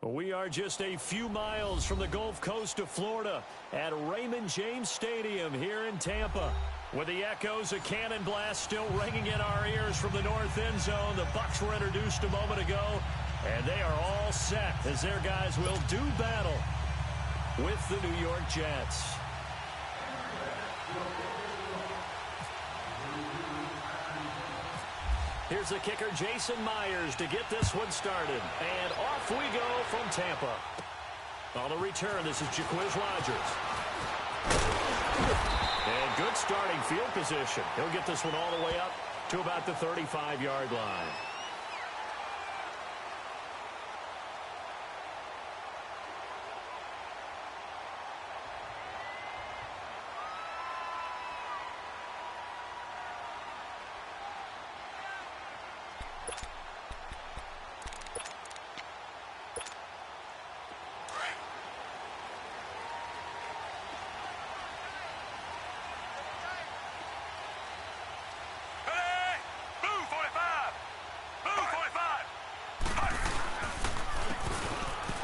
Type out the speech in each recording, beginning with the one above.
We are just a few miles from the Gulf Coast of Florida at Raymond James Stadium here in Tampa. With the echoes of cannon blast still ringing in our ears from the north end zone, the Bucs were introduced a moment ago, and they are all set as their guys will do battle with the New York Jets. Here's the kicker, Jason Myers, to get this one started. And off we go from Tampa. On the return, this is Jaquiz Rodgers. And good starting field position. He'll get this one all the way up to about the 35-yard line.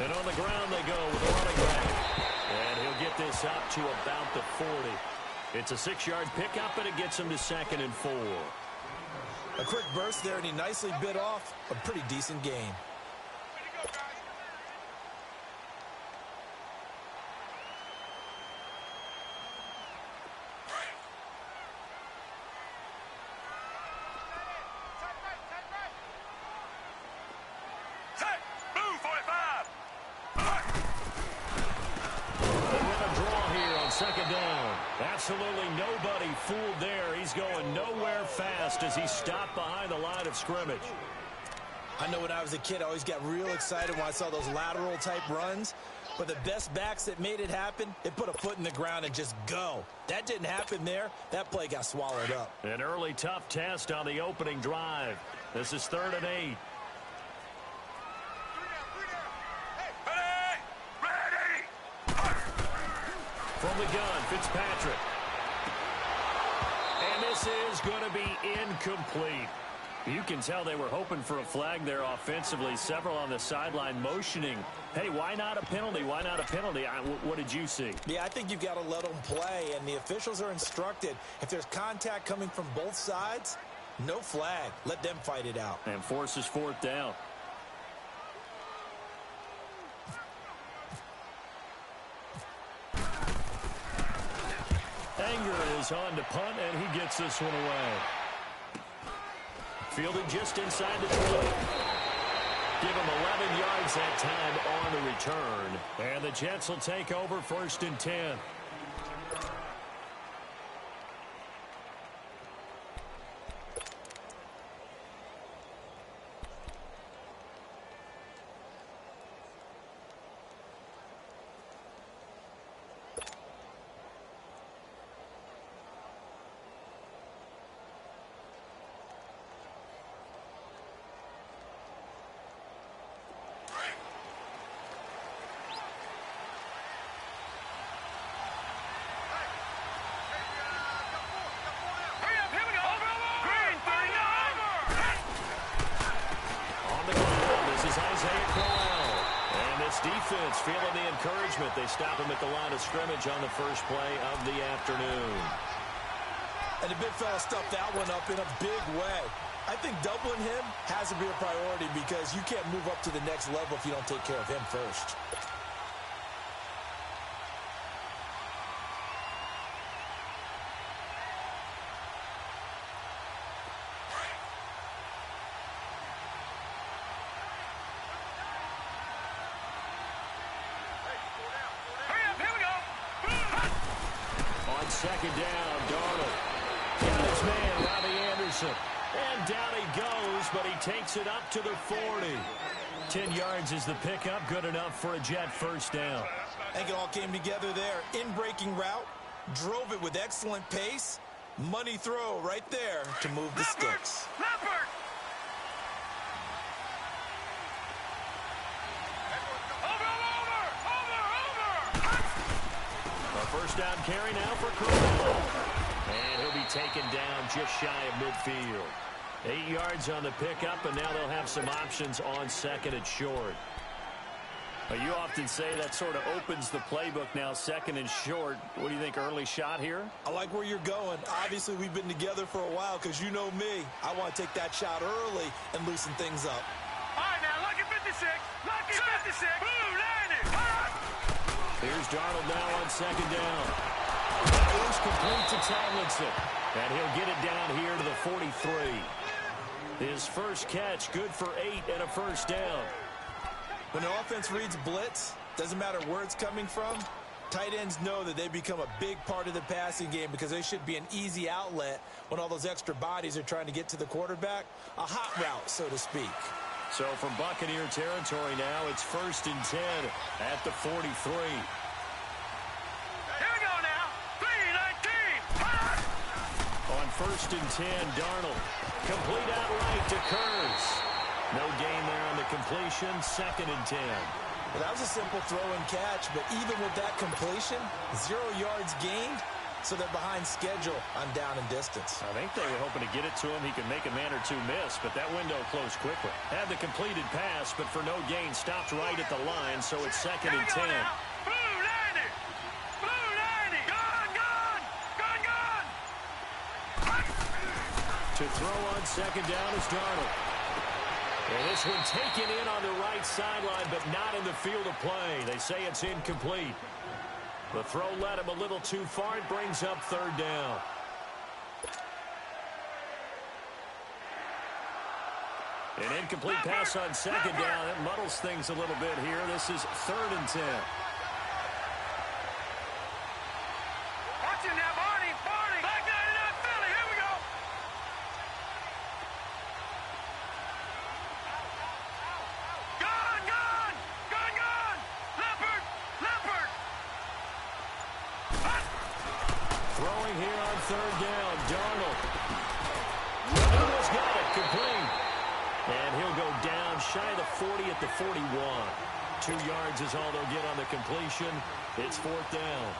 And on the ground they go with a running back. And he'll get this up to about the 40. It's a 6-yard pickup, and it him to 2nd and 4. A quick burst there, and he nicely bit off a pretty decent gain. Second down. Absolutely nobody fooled there. He's going nowhere fast as he stopped behind the line of scrimmage. I know when I was a kid, I always got real excited when I saw those lateral type runs. But the best backs that made it happen, they put a foot in the ground and just go. That didn't happen there. That play got swallowed up. An early tough test on the opening drive. This is 3rd and 8. From the gun, Fitzpatrick. And this is going to be incomplete. You can tell they were hoping for a flag there offensively. Several on the sideline motioning. Hey, why not a penalty? Why not a penalty? What did you see? Yeah, I think you've got to let them play, and the officials are instructed. If there's contact coming from both sides, no flag. Let them fight it out. And forces 4th down. Anger is on to punt, and he gets this one away. Fielded just inside the 20. Give him 11 yards that time on the return. And the Jets will take over 1st and 10. Defense feeling the encouragement. They stop him at the line of scrimmage on the first play of the afternoon. And the big fella stuffed that one up in a big way. I think doubling him has to be a priority because you can't move up to the next level if you don't take care of him first. Second down, Darnold. Got his man, Robbie Anderson. And down he goes, but he takes it up to the 40. 10 yards is the pickup, good enough for a Jet first down. I think it all came together there. In-breaking route, drove it with excellent pace. Money throw right there to move the sticks. First down carry now for Corral. And he'll be taken down just shy of midfield. 8 yards on the pickup, and now they'll have some options on 2nd and short. Well, you often say that sort of opens the playbook now, second and short. What do you think, early shot here? I like where you're going. Obviously, we've been together for a while because you know me. I want to take that shot early and loosen things up. All right, now, lucky 56. Lucky 56. Blue, line it. Here's Darnold now on second down. That is complete to Tomlinson. And he'll get it down here to the 43. His first catch, good for 8 and a first down. When the offense reads blitz, doesn't matter where it's coming from, tight ends know that they become a big part of the passing game because they should be an easy outlet when all those extra bodies are trying to get to the quarterback. A hot route, so to speak. So from Buccaneer territory now, it's 1st and 10 at the 43. Here we go now. 3-19. On 1st and 10, Darnold. Complete outright to Kurz. No gain there on the completion, 2nd and 10. Well, that was a simple throw and catch, but even with that completion, 0 yards gained, so they're behind schedule on down and distance. I think they were hoping to get it to him. He could make a man or two miss, but that window closed quickly. Had the completed pass, but for no gain, stopped right at the line, so it's 2nd and 10. Blue 90. Blue 90. Gone, gone. Gone, gone. To throw on second down is Darnold. And this one taken in on the right sideline, but not in the field of play. They say it's incomplete. The throw led him a little too far. It brings up 3rd down. An incomplete pass on second down. It muddles things a little bit here. This is 3rd and 10. Watching that, Barney. Barney. Back 99 Philly. Here we go. Gone, gone. Gone, gone. Leopard. Leopard. Throwing here on 3rd down. Darnold. Almost got it. Complete. And he'll go down shy of the 40 at the 41. 2 yards is all they'll get on the completion. It's 4th down.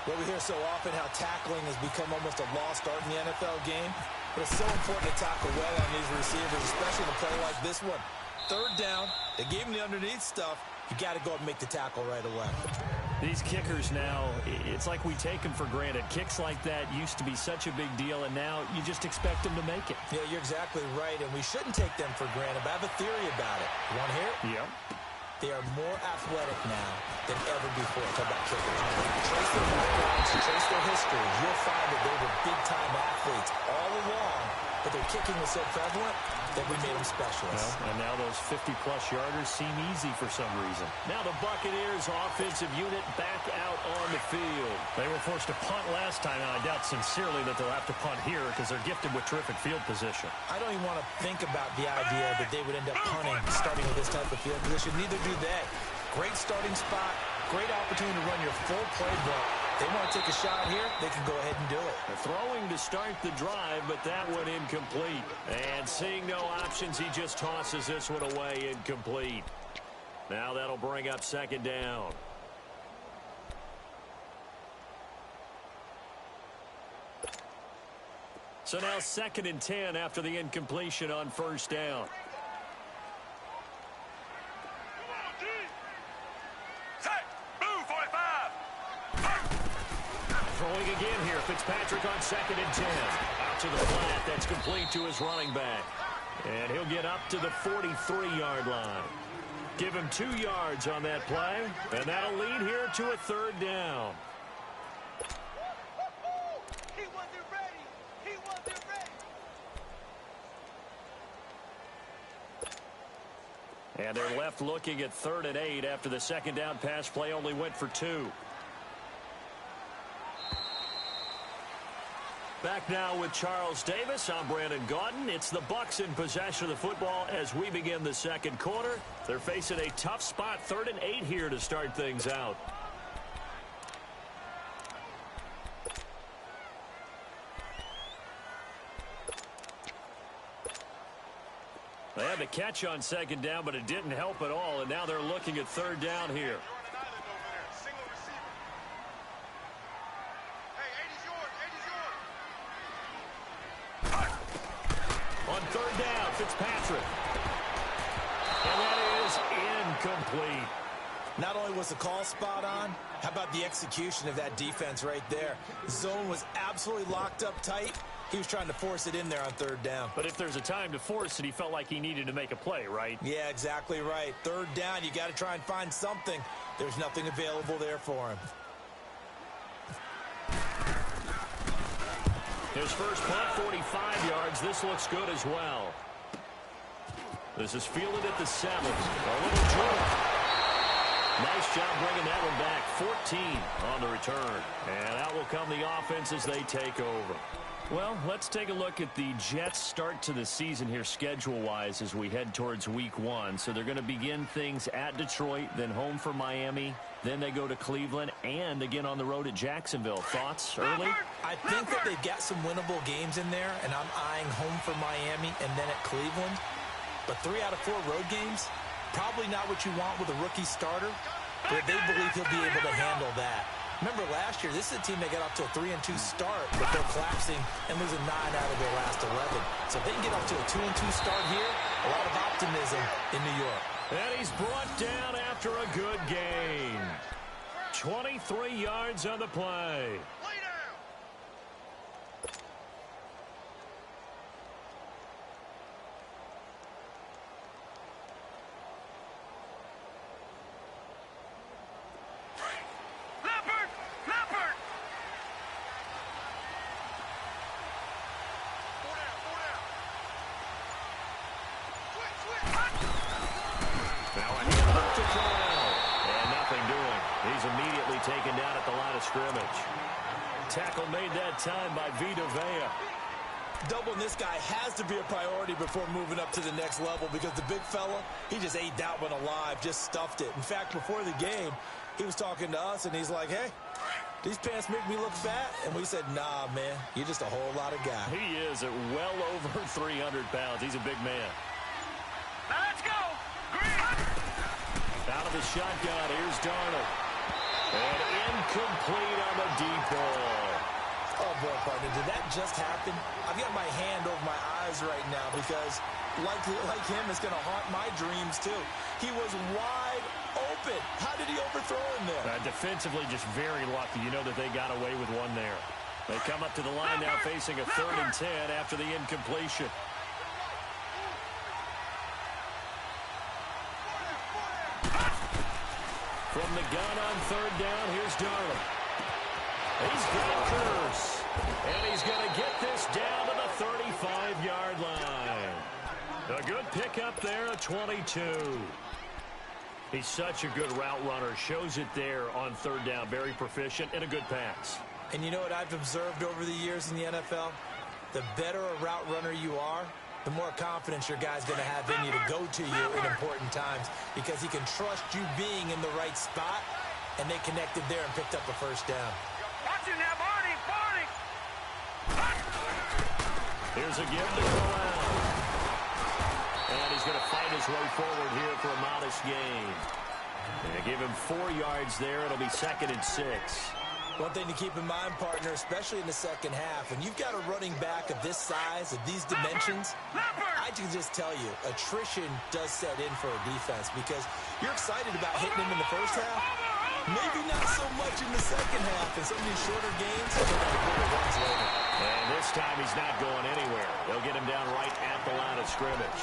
Well, we hear so often how tackling has become almost a lost art in the NFL game. But it's so important to tackle well on these receivers, especially in a play like this one. 3rd down, they gave him the underneath stuff. You got to go and make the tackle right away. These kickers now, it's like we take them for granted. Kicks like that used to be such a big deal, and now you just expect them to make it. Yeah, you're exactly right, and we shouldn't take them for granted. But I have a theory about it. You want to hear it? Yep. They are more athletic now than ever before. Talk about kickers. Trace their backgrounds, trace their history. You'll find that they were big-time athletes all along, but their kicking was so prevalent that we made them specialists. Well, and now those 50-plus yarders seem easy for some reason. Now the Buccaneers offensive unit back out on the field. They were forced to punt last time, and I doubt sincerely that they'll have to punt here because they're gifted with terrific field position. I don't even want to think about the idea that they would end up punting starting with this type of field position. Neither do they. Great starting spot, great opportunity to run your full playbook. They want to take a shot here, they can go ahead and do it. Throwing to start the drive, but that one incomplete. And seeing no options, he just tosses this one away incomplete. Now that'll bring up 2nd down. So now 2nd and 10 after the incompletion on 1st down. Throwing again here. Fitzpatrick on 2nd and 10. Out to the flat. That's complete to his running back. And he'll get up to the 43-yard line. Give him 2 yards on that play. And that'll lead here to a 3rd down. He wasn't ready. He wasn't ready. And they're left looking at 3rd and 8 after the 2nd down pass play only went for 2. Back now with Charles Davis. I'm Brandon Gaudin. It's the Bucs in possession of the football as we begin the 2nd quarter. They're facing a tough spot, 3rd and 8 here to start things out. They had the catch on 2nd down, but it didn't help at all, and now they're looking at 3rd down here. On 3rd down, Fitzpatrick. And that is incomplete. Not only was the call spot on, how about the execution of that defense right there? Zone was absolutely locked up tight. He was trying to force it in there on third down. But if there's a time to force it, he felt like he needed to make a play, right? Yeah, exactly right. Third down, you got to try and find something. There's nothing available there for him. His first punt, 45 yards. This looks good as well. This is fielded at the 7. A little drill. Nice job bringing that one back. 14 on the return. And out will come the offense as they take over. Well, let's take a look at the Jets' start to the season here schedule-wise as we head towards Week 1. So they're going to begin things at Detroit, then home for Miami, then they go to Cleveland, and again on the road at Jacksonville. Thoughts early? I think that they've got some winnable games in there, and I'm eyeing home for Miami and then at Cleveland. But 3 out of 4 road games, probably not what you want with a rookie starter, but they believe he'll be able to handle that. Remember last year, this is a team that got off to a 3-2 start before collapsing and losing 9 out of their last 11. So if they can get off to a 2-2 start here, a lot of optimism in New York. And he's brought down after a good gain. 23 yards on the play. Taken down at the line of scrimmage. Tackle made that time by Vita Vea. Doubling this guy has to be a priority before moving up to the next level because the big fella, he just ate that one alive, just stuffed it. In fact, before the game, he was talking to us, and he's like, hey, these pants make me look fat. And we said, nah, man, you're just a whole lot of guy. He is at well over 300 pounds. He's a big man. Now let's go. Green. Out of the shotgun, here's Darnold. And incomplete on the deep ball. Oh, boy, partner, did that just happen? I've got my hand over my eyes right now because, like him, it's going to haunt my dreams, too. He was wide open. How did he overthrow him there? Defensively, just very lucky. You know that they got away with one there. They come up to the line now facing a 3rd and 10 after the incompletion. From the gun on 3rd down, here's Darnold. He's got a curse. And he's going to get this down to the 35-yard line. A good pickup there at 22. He's such a good route runner. Shows it there on 3rd down. Very proficient and a good pass. And you know what I've observed over the years in the NFL? The better a route runner you are, the more confidence your guy's going to have in you to go to you in important times because he can trust you being in the right spot, and they connected there and picked up a 1st down. Watch it now, Barney, Barney. Here's a give to Corral. And he's going to fight his way forward here for a modest gain. And they give him 4 yards there. It'll be 2nd and 6. One thing to keep in mind, partner, especially in the second half, when you've got a running back of this size, of these dimensions, I can just tell you, attrition does set in for a defense because you're excited about hitting him in the first half, maybe not so much in the second half. In some of these shorter games, they're going to bigger runs later. And this time he's not going anywhere. They'll get him down right at the line of scrimmage.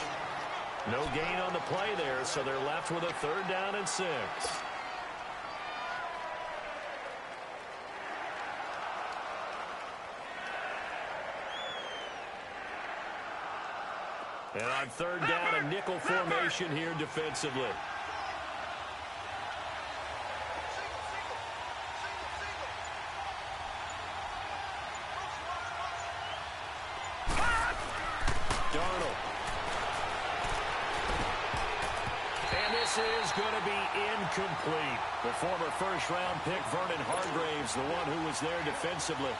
No gain on the play there, so they're left with a 3rd down and 6. And on 3rd down, a nickel formation here defensively. Darnold. And this is going to be incomplete. The former 1st-round pick, Vernon Hargraves, the one who was there defensively.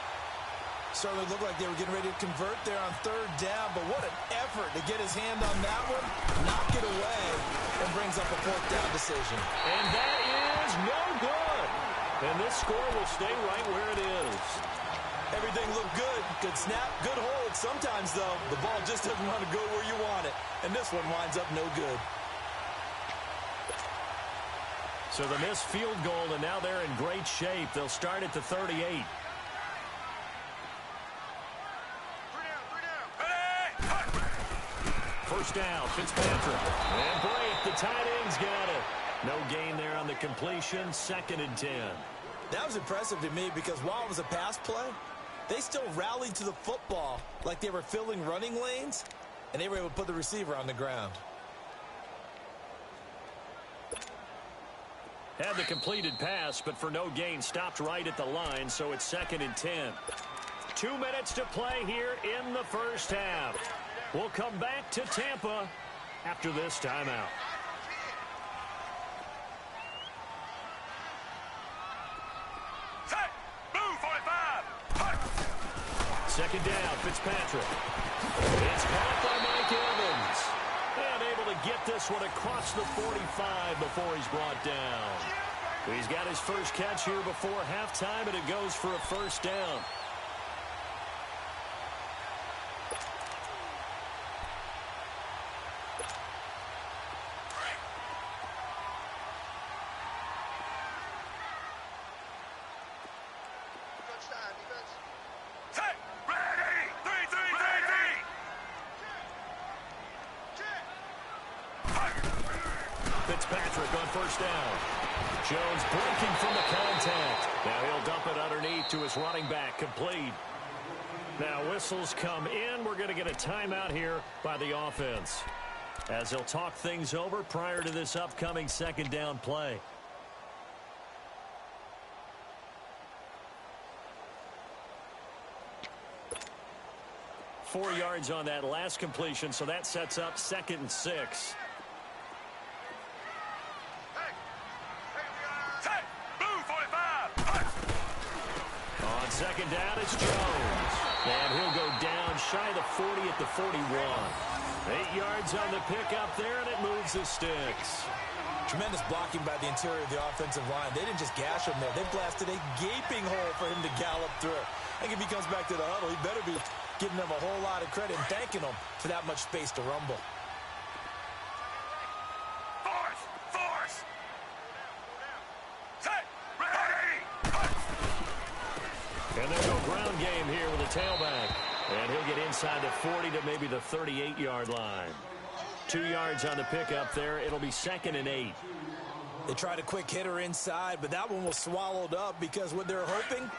Certainly looked like they were getting ready to convert there on 3rd down, but what an effort to get his hand on that one, knock it away, and brings up a 4th down decision. And that is no good. And this score will stay right where it is. Everything looked good. Good snap, good hold. Sometimes, though, the ball just doesn't want to go where you want it. And this one winds up no good. So the missed field goal, and now they're in great shape. They'll start at the 38. First down, Fitzpatrick. And break, the tight end's got it. No gain there on the completion, 2nd and 10. That was impressive to me because while it was a pass play, they still rallied to the football like they were filling running lanes, and they were able to put the receiver on the ground. Had the completed pass, but for no gain, stopped right at the line, so it's 2nd and 10. 2 minutes to play here in the first half. We'll come back to Tampa after this timeout. Set. Move, 45. 2nd down, Fitzpatrick. It's caught by Mike Evans. And able to get this one across the 45 before he's brought down. He's got his first catch here before halftime, and it goes for a first down. Set. Ready. 3-3-3-3. Fitzpatrick on first down. Jones breaking from the contact. Now he'll dump it underneath to his running back, complete. Now whistles come in. We're going to get a timeout here by the offense, as they'll talk things over prior to this upcoming 2nd down play. Four yards on that last completion, so that sets up 2nd and 6. Set. Move, 45. On 2nd down, it's Jones. And he'll go down shy of the 40 at the 41. 8 yards on the pickup there, and it moves the sticks. Tremendous blocking by the interior of the offensive line. They didn't just gash him there. They blasted a gaping hole for him to gallop through. I think if he comes back to the huddle, he better be giving them a whole lot of credit and thanking them for that much space to rumble. Force. Set. Ready. And they'll go ground game here with a tailback. And he'll get inside the 40 to maybe the 38-yard line. 2 yards on the pickup there. It'll be 2nd and 8. They tried a quick hitter inside, but that one was swallowed up because what they're hoping,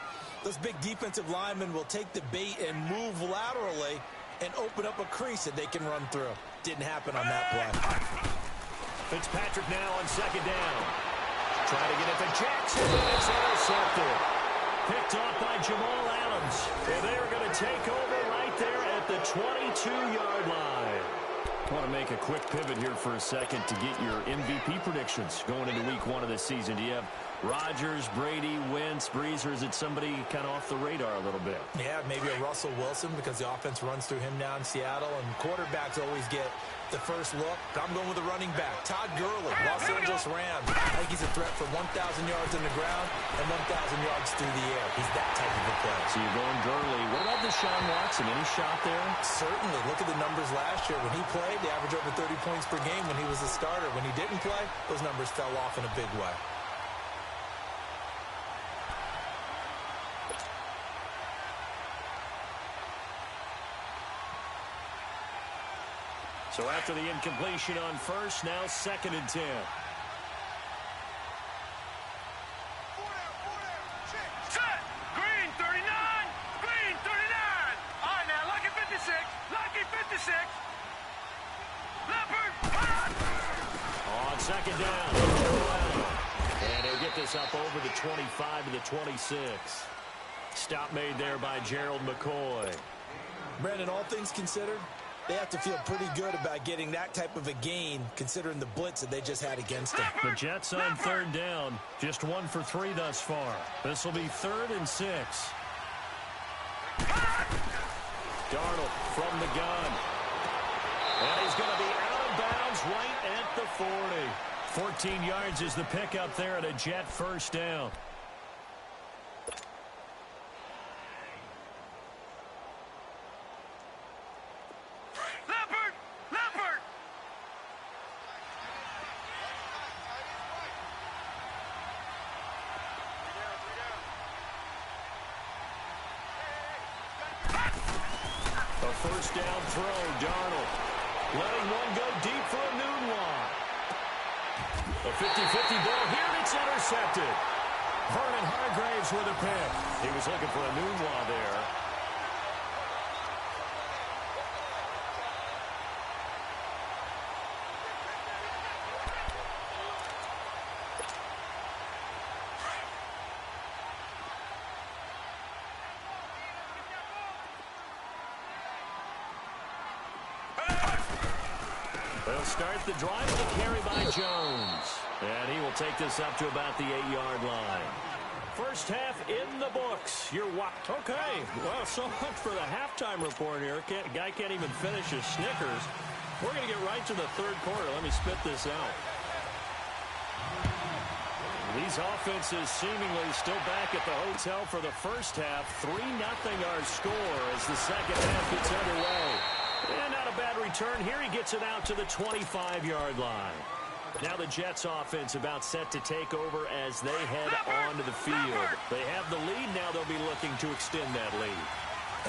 those big defensive linemen will take the bait and move laterally and open up a crease that they can run through. Didn't happen on that play. Fitzpatrick now on 2nd down. Trying to get it to Jackson, and it's intercepted. Picked off by Jamal Adams. And they are going to take over right there at the 22-yard line. I want to make a quick pivot here for a second to get your MVP predictions going into week 1 of this season. Do you have Rodgers, Brady, Wentz, Brees, or is it somebody kind of off the radar a little bit? Yeah, maybe a Russell Wilson because the offense runs through him now in Seattle, and quarterbacks always get the first look. I'm going with the running back, Todd Gurley, Los Angeles Rams. I think he's a threat for 1,000 yards in the ground and 1,000 yards through the air. He's that type of a player. So you're going Gurley. What about Deshaun Watson? Any shot there? Certainly. Look at the numbers last year. When he played, they averaged over 30 points per game when he was a starter. When he didn't play, those numbers fell off in a big way. So after the incompletion on first, now 2nd and 10. Set. Green 39. Green 39. All right, now, Lucky 56. Lucky 56. Leopard. On 2nd down. And he'll get this up over the 25 to the 26. Stop made there by Gerald McCoy. Brandon, all things considered, they have to feel pretty good about getting that type of a gain considering the blitz that they just had against them. The Jets on 3rd down, just 1 for 3 thus far. This will be 3rd and 6. Darnold from the gun. And he's going to be out of bounds right at the 40. 14 yards is the pickup there at a Jet first down. first down throw. Darnold letting one go deep for a Nunwa. A 50-50 ball here, and it's intercepted. Vernon Hargraves with a pick. He was looking for a Nunwa there. They'll start the drive with a carry by Jones. And he will take this up to about the 8-yard line. First half in the books. You're what? Okay. Well, so much for the halftime report here. Guy can't even finish his Snickers. We're going to get right to the third quarter. Let me spit this out. These offenses seemingly still back at the hotel for the first half. 3-0 our score as the second half gets underway. And not a bad return here. He gets it out to the 25-yard line. Now the Jets offense about set to take over as they head onto the field. They have the lead. Now they'll be looking to extend that lead.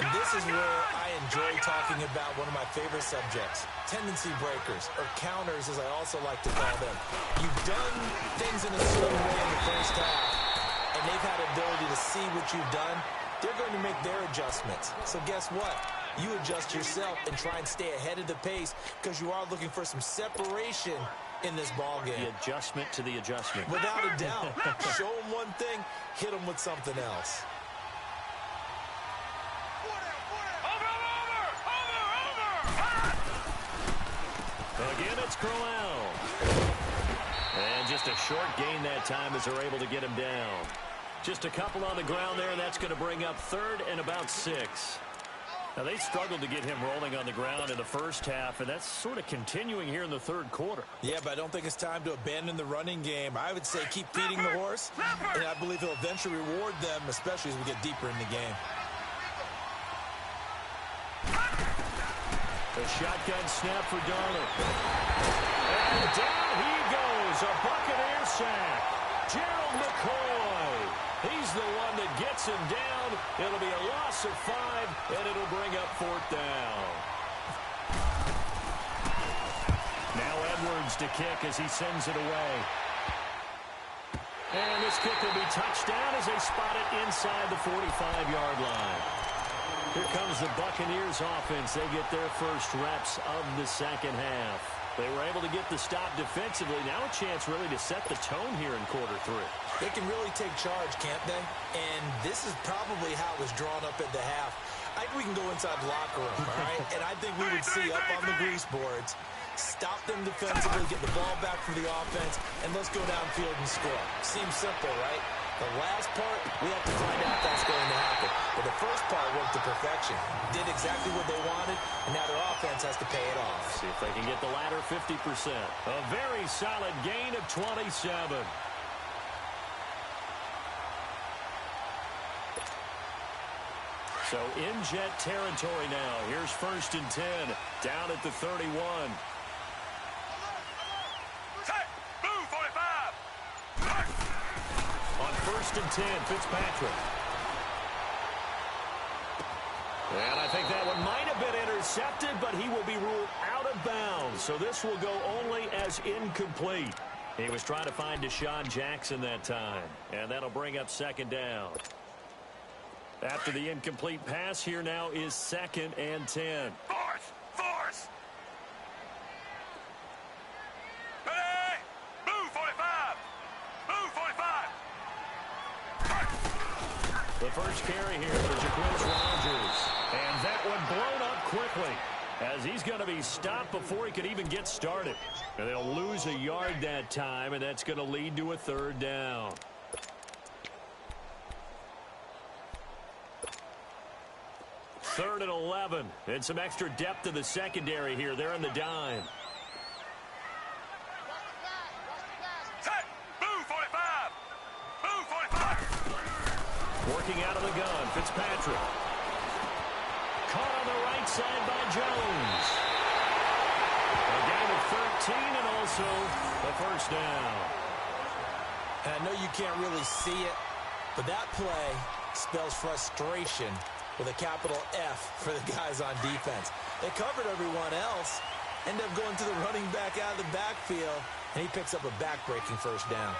And this is where I enjoy talking about one of my favorite subjects, tendency breakers, or counters as I also like to call them. You've done things in a certain way in the first half, and they've had the ability to see what you've done. They're going to make their adjustments. So guess what? You adjust yourself and try and stay ahead of the pace because you are looking for some separation in this ball game. The adjustment to the adjustment. Without a doubt. Show them one thing, hit them with something else. Again, it's Crowell. And just a short gain that time as they're able to get him down. Just a couple on the ground there, and that's going to bring up third and about 6. Now, they struggled to get him rolling on the ground in the first half, and that's sort of continuing here in the third quarter. Yeah, but I don't think it's time to abandon the running game. I would say keep feeding the horse, and I believe he'll eventually reward them, especially as we get deeper in the game. The shotgun snap for Darnold. And down he goes, a Buccaneer sack. Gerald McCoy. He's the one that gets him down. It'll be a loss of 5, and it'll bring up fourth down. Now Edwards to kick as he sends it away. And this kick will be touched down as they spot it inside the 45-yard line. Here comes the Buccaneers offense. They get their first reps of the second half. They were able to get the stop defensively. Now a chance really to set the tone here in quarter 3. They can really take charge, can't they? And this is probably how it was drawn up at the half. I think we can go inside the locker room, all right? And I think we would see up on the grease boards, stop them defensively, get the ball back for the offense, and let's go downfield and score. Seems simple, right? The last part, we have to find out if that's going to happen. But the first part worked to perfection. Did exactly what they wanted, and now their offense has to pay it off. See if they can get the latter 50%. A very solid gain of 27. So in Jet territory now. Here's 1st and 10. Down at the 31. On 1st and 10, Fitzpatrick. And I think that one might have been intercepted, but he will be ruled out of bounds. So this will go only as incomplete. He was trying to find Deshaun Jackson that time. And that'll bring up 2nd down. After the incomplete pass, here now is 2nd and 10. Force! Ready! Move, 45! Move, 45! The first carry here for Jacquizz Rodgers. And that one blown up quickly as he's going to be stopped before he could even get started. And they'll lose a yard that time, and that's going to lead to a 3rd down. Third and 11. And some extra depth to the secondary here. They're in the dime. Set! Move, 45! Move, 45! Working out of the gun, Fitzpatrick. Caught on the right side by Jones. A gain of 13 and also the first down. And I know you can't really see it, but that play spells frustration with a capital F for the guys on defense. They covered everyone else, ended up going to the running back out of the backfield, and he picks up a back-breaking first down.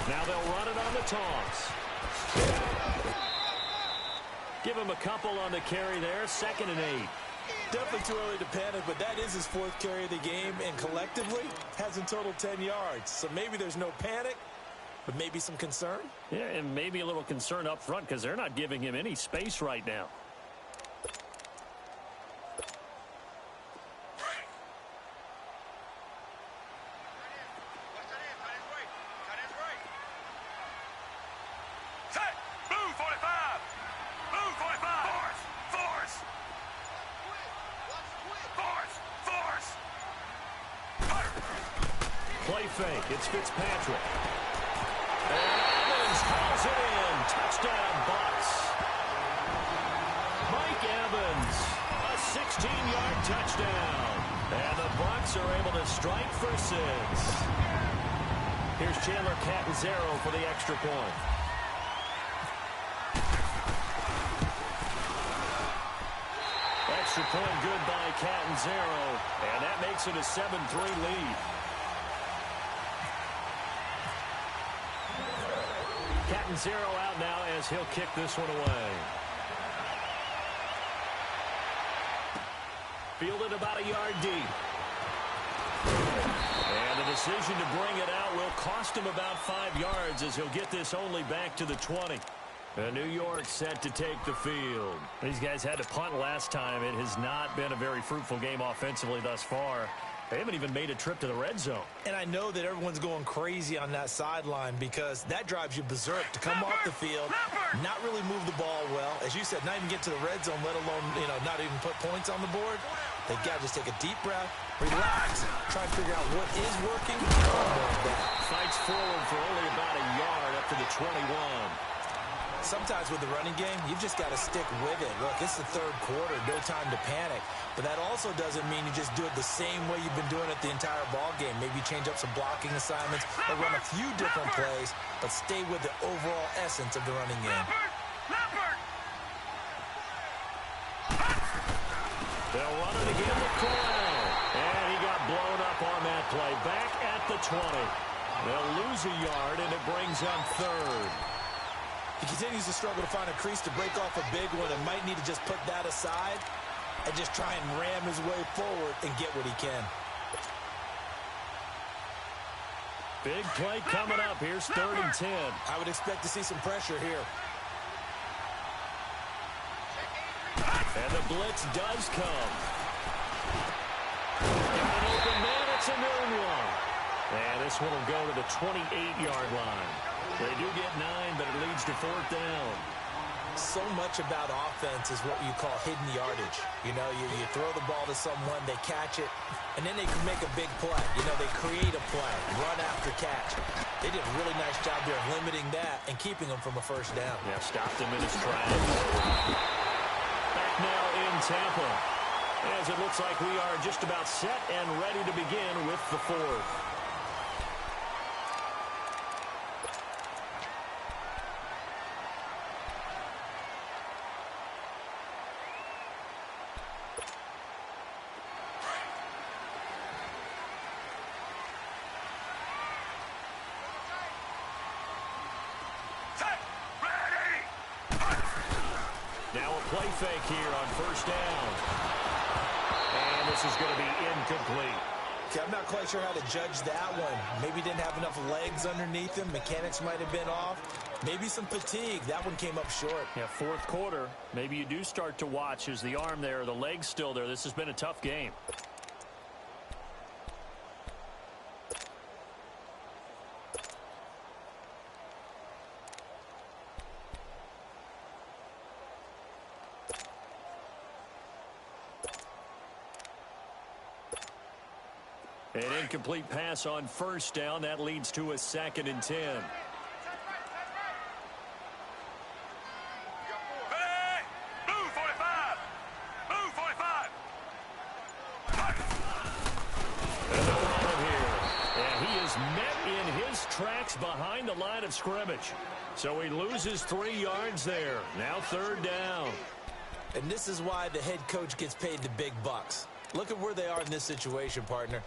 Now they'll run it on the toss. Give him a couple on the carry there, 2nd and 8. Definitely too early to panic, but that is his 4th carry of the game, and collectively has in total 10 yards. So maybe there's no panic, but maybe some concern. Yeah, and maybe a little concern up front because they're not giving him any space right now. Play fake. It's Fitzpatrick. And Evans calls it in. Touchdown, Bucs. Mike Evans, a 16-yard touchdown. And the Bucs are able to strike for 6. Here's Chandler Catanzaro for the extra point. Extra point good by Catanzaro. And that makes it a 7-3 lead. Catanzaro out now as he'll kick this one away. Fielded about a yard deep. And the decision to bring it out will cost him about 5 yards as he'll get this only back to the 20. New York set to take the field. These guys had to punt last time. It has not been a very fruitful game offensively thus far. They haven't even made a trip to the red zone. And I know that everyone's going crazy on that sideline because that drives you berserk to come off the field, not really move the ball well. As you said, not even get to the red zone, let alone, not even put points on the board. They've got to just take a deep breath, relax, try and figure out what is working. Fights forward for only about a yard up to the 21. Sometimes with the running game, you've just got to stick with it. Look, it's the 3rd quarter, no time to panic. But that also doesn't mean you just do it the same way you've been doing it the entire ball game. Maybe change up some blocking assignments or run a few different plays, but stay with the overall essence of the running game. They'll run it again with Corral. And he got blown up on that play. Back at the 20. They'll lose a yard, and it brings up 3rd. He continues to struggle to find a crease to break off a big one and might need to just put that aside and just try and ram his way forward and get what he can. Big play coming up. Here's 3rd and 10. I would expect to see some pressure here. And the blitz does come. And an open man, it's a new one. And this one will go to the 28-yard line. They do get 9, but it leads to 4th down. So much about offense is what you call hidden yardage. You throw the ball to someone, they catch it, and then they can make a big play. They create a play, run after catch. They did a really nice job there of limiting that and keeping them from a first down. Yeah, stopped him in his tracks. Back now in Tampa, as it looks like we are just about set and ready to begin with the 4th. Play fake here on first down. And this is going to be incomplete. Okay, I'm not quite sure how to judge that one. Maybe didn't have enough legs underneath him. Mechanics might have been off. Maybe some fatigue. That one came up short. Yeah, 4th quarter. Maybe you do start to watch. Is the arm there, the leg's still there? This has been a tough game. An incomplete pass on first down. That leads to a 2nd and 10. sticks behind the line of scrimmage. So he loses 3 yards there. Now 3rd down. And this is why the head coach gets paid the big bucks. Look at where they are in this situation, partner.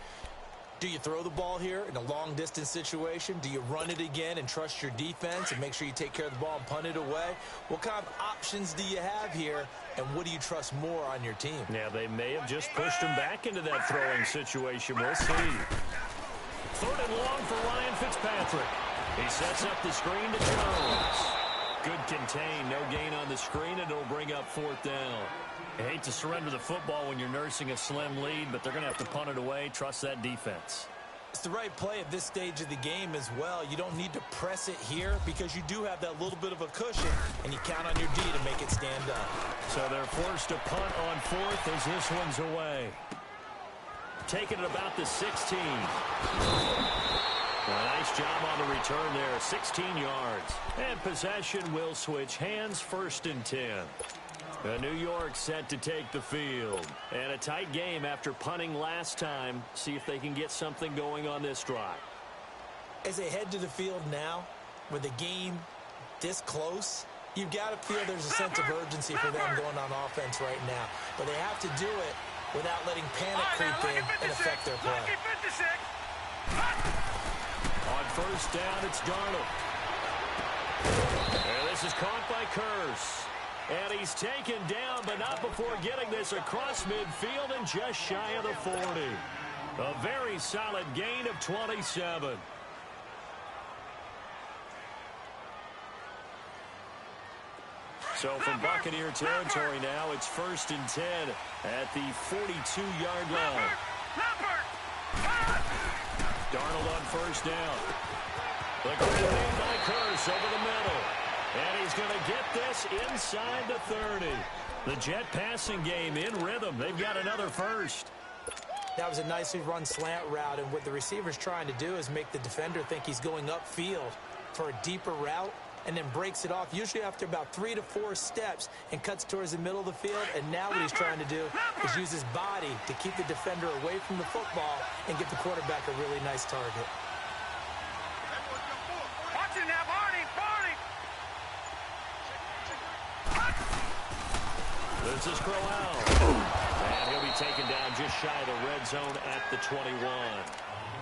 Do you throw the ball here in a long-distance situation? Do you run it again and trust your defense and make sure you take care of the ball and punt it away? What kind of options do you have here, and what do you trust more on your team? Yeah, they may have just pushed him back into that throwing situation. We'll see. 3rd and long for Ryan Fitzpatrick. He sets up the screen to Jones. Good contain, no gain on the screen, and it'll bring up 4th down. I hate to surrender the football when you're nursing a slim lead, but they're going to have to punt it away. Trust that defense. It's the right play at this stage of the game as well. You don't need to press it here because you do have that little bit of a cushion, and you count on your D to make it stand up. So they're forced to punt on 4th as this one's away. Taking it about the 16. A nice job on the return there, 16 yards. And possession will switch hands, 1st and 10. New York set to take the field. And a tight game after punting last time. See if they can get something going on this drive. As they head to the field now, with the game this close, you've got to feel there's a sense of urgency for them going on offense right now. But they have to do it without letting panic creep in and affect their play. On 1st down, it's Darnold. And this is caught by Curse. And he's taken down, but not before getting this across midfield and just shy of the 40. A very solid gain of 27. So from Buccaneer territory now, it's 1st and 10 at the 42-yard line. Darnold on 1st down. The great name by Curse over the middle. And he's going to get this inside the 30. The Jet passing game in rhythm. They've got another 1st. That was a nicely run slant route, and what the receiver's trying to do is make the defender think he's going upfield for a deeper route, and then breaks it off, usually after about 3 to 4 steps, and cuts towards the middle of the field. And now what he's trying to do is use his body to keep the defender away from the football and give the quarterback a really nice target. Watch it now, Barney! This is Crowell. And he'll be taken down just shy of the red zone at the 21.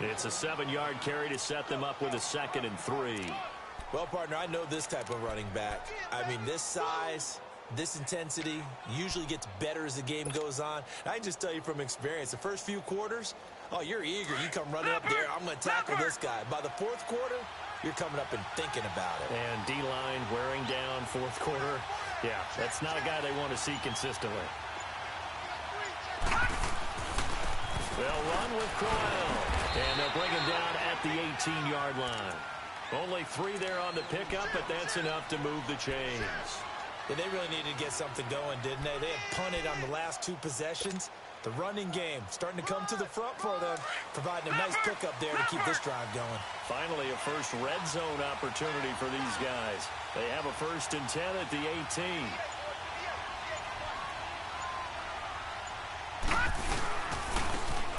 It's a 7-yard carry to set them up with a 2nd and 3. Well, partner, I know this type of running back. I mean, this size, this intensity usually gets better as the game goes on. I can just tell you from experience, the first few quarters, oh, you're eager. You come running up there, I'm going to tackle this guy. By the 4th quarter, you're coming up and thinking about it. And D-line wearing down 4th quarter. Yeah, that's not a guy they want to see consistently. They'll run with Crowell. And they'll bring him down at the 18-yard line. Only 3 there on the pickup, but that's enough to move the chains. Yeah, they really needed to get something going, didn't they? They had punted on the last 2 possessions. The running game starting to come to the front for them, providing a nice pickup there to keep this drive going. Finally, a first red zone opportunity for these guys. They have a 1st and 10 at the 18.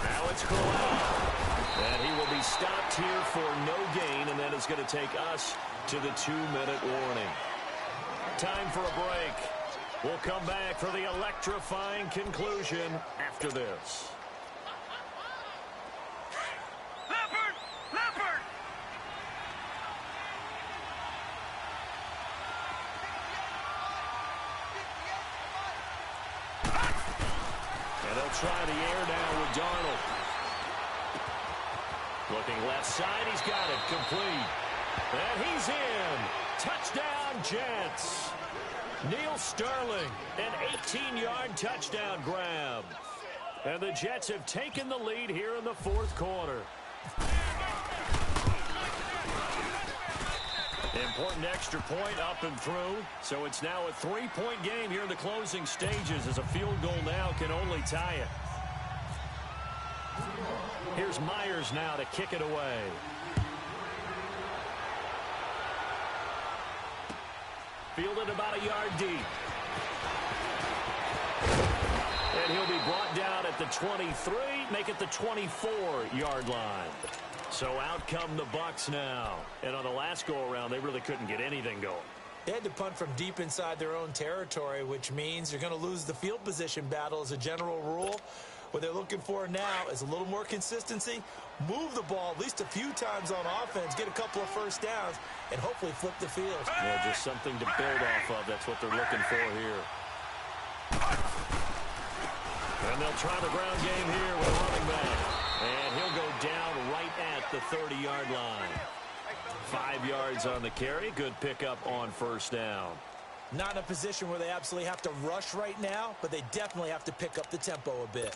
Now it's Crowell. And he will be stopped here for no gain, and then it's going to take us to the 2-minute warning. Time for a break. We'll come back for the electrifying conclusion after this. Leopard! And they'll try the air now with Darnold. Looking left side, he's got it complete. And he's in. Touchdown, Jets. Neil Sterling, an 18-yard touchdown grab. And the Jets have taken the lead here in the 4th quarter. Important extra point up and through. So it's now a 3-point game here in the closing stages, as a field goal now can only tie it. Here's Myers now to kick it away. Fielded about a yard deep. And he'll be brought down at the 23, make it the 24-yard line. So out come the Bucks now. And on the last go-around, they really couldn't get anything going. They had to punt from deep inside their own territory, which means you're going to lose the field position battle as a general rule. What they're looking for now is a little more consistency, move the ball at least a few times on offense, get a couple of first downs, and hopefully flip the field. Yeah, just something to build off of. That's what they're looking for here. And they'll try the ground game here with a running back. And he'll go down right at the 30-yard line. 5 yards on the carry. Good pickup on first down. Not in a position where they absolutely have to rush right now, but they definitely have to pick up the tempo a bit.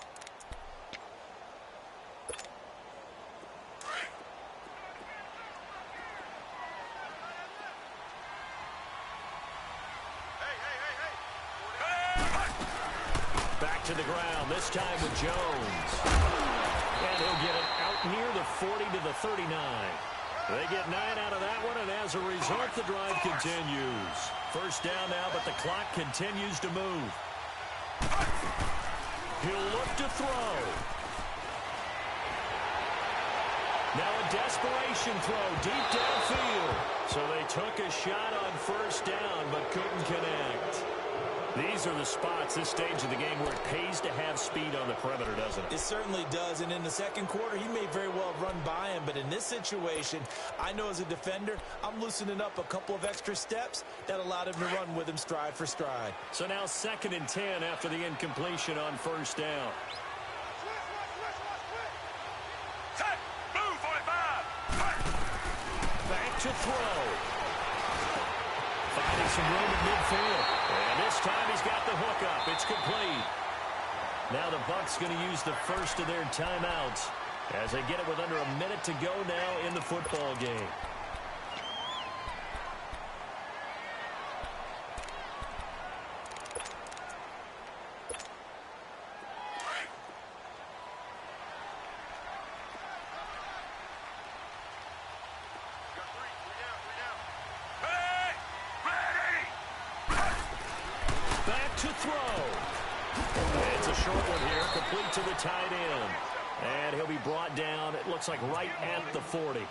Back to the ground, this time with Jones. And he'll get it out near the 40 to the 39. They get 9 out of that one, and as a result, the drive continues. First down now, but the clock continues to move. He'll look to throw. Now a desperation throw deep downfield. So they took a shot on first down, but couldn't connect. These are the spots, this stage of the game, where it pays to have speed on the perimeter, doesn't it? It certainly does, and in the second quarter, he may very well run by him, but in this situation, I know as a defender, I'm loosening up a couple of extra steps that allowed him to run with him stride for stride. So now 2nd and 10 after the incompletion on first down. Move, 45. Back to throw. Finding some room at midfield. And this time he's got the hook up. It's complete. Now the Bucks going to use the first of their timeouts as they get it with under a minute to go now in the football game. To throw. It's a short one here, complete to the tight end. And he'll be brought down, it looks like right at the 40.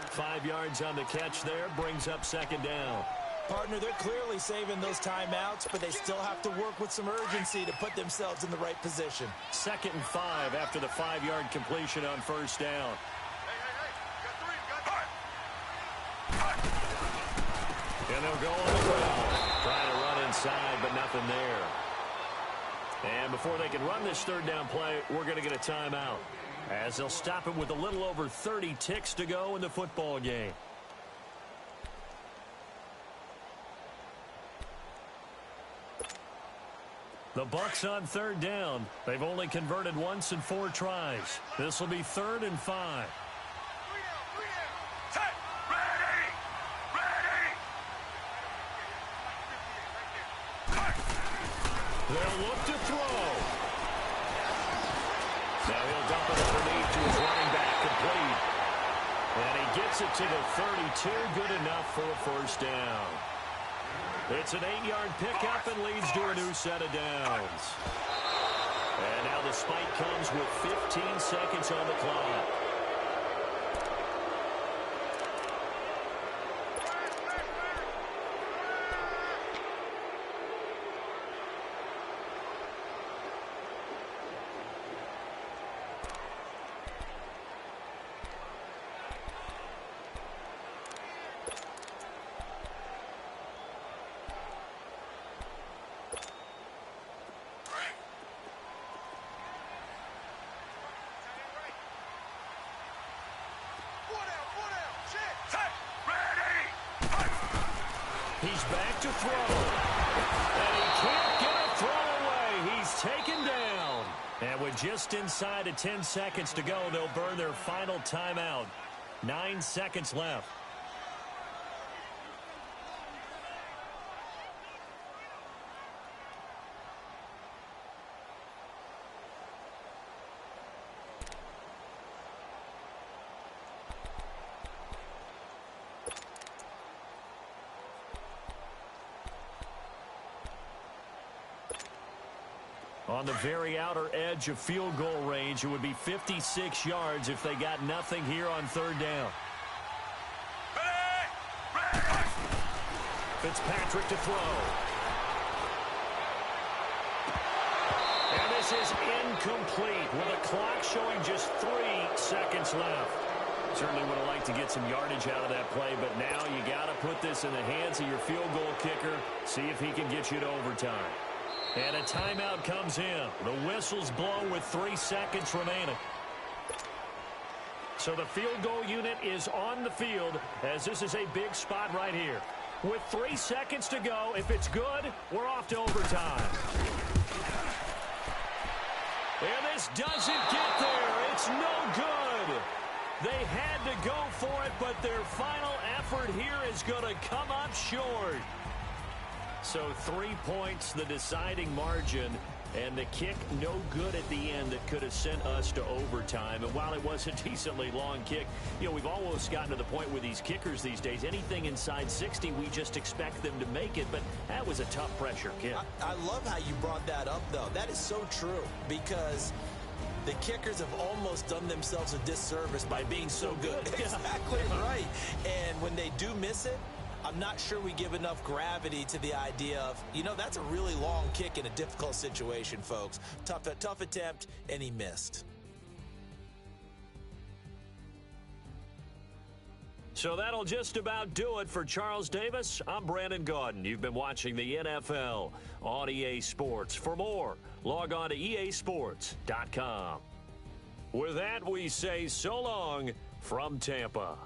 5 yards on the catch there, brings up 2nd down. Partner, they're clearly saving those timeouts, but they still have to work with some urgency to put themselves in the right position. 2nd and 5 after the 5-yard completion on first down. And they'll go on the ground. Trying to run inside, but nothing there. And before they can run this 3rd down play, we're going to get a timeout, as they'll stop it with a little over 30 ticks to go in the football game. The Bucks on 3rd down. They've only converted once in 4 tries. This will be 3rd and 5. They'll look to throw. Now he'll dump it underneath to his running back, complete. And he gets it to the 32, good enough for a first down. It's an 8-yard pickup and leads to a new set of downs. And now the spike comes with 15 seconds on the clock. He's back to throw. And he can't get a throw away. He's taken down. And with just inside of 10 seconds to go, they'll burn their final timeout. 9 seconds left. On the very outer edge of field goal range, it would be 56 yards if they got nothing here on third down. Fitzpatrick to throw. And this is incomplete with a clock showing just 3 seconds left. Certainly would have liked to get some yardage out of that play, but now you got to put this in the hands of your field goal kicker, see if he can get you to overtime. And a timeout comes in. The whistle's blown with 3 seconds remaining. So the field goal unit is on the field as this is a big spot right here. With 3 seconds to go, if it's good, we're off to overtime. And this doesn't get there. It's no good. They had to go for it, but their final effort here is going to come up short. So 3 points, the deciding margin, and the kick no good at the end that could have sent us to overtime. And while it was a decently long kick, you know, we've almost gotten to the point with these kickers these days, anything inside 60, we just expect them to make it. But that was a tough pressure kick. I love how you brought that up, though. That is so true because the kickers have almost done themselves a disservice by being so good. Exactly right. And when they do miss it, I'm not sure we give enough gravity to the idea of, you know, that's a really long kick in a difficult situation, folks. Tough attempt, and he missed. So that'll just about do it for Charles Davis. I'm Brandon Gaudin. You've been watching the NFL on EA Sports. For more, log on to easports.com. With that, we say so long from Tampa.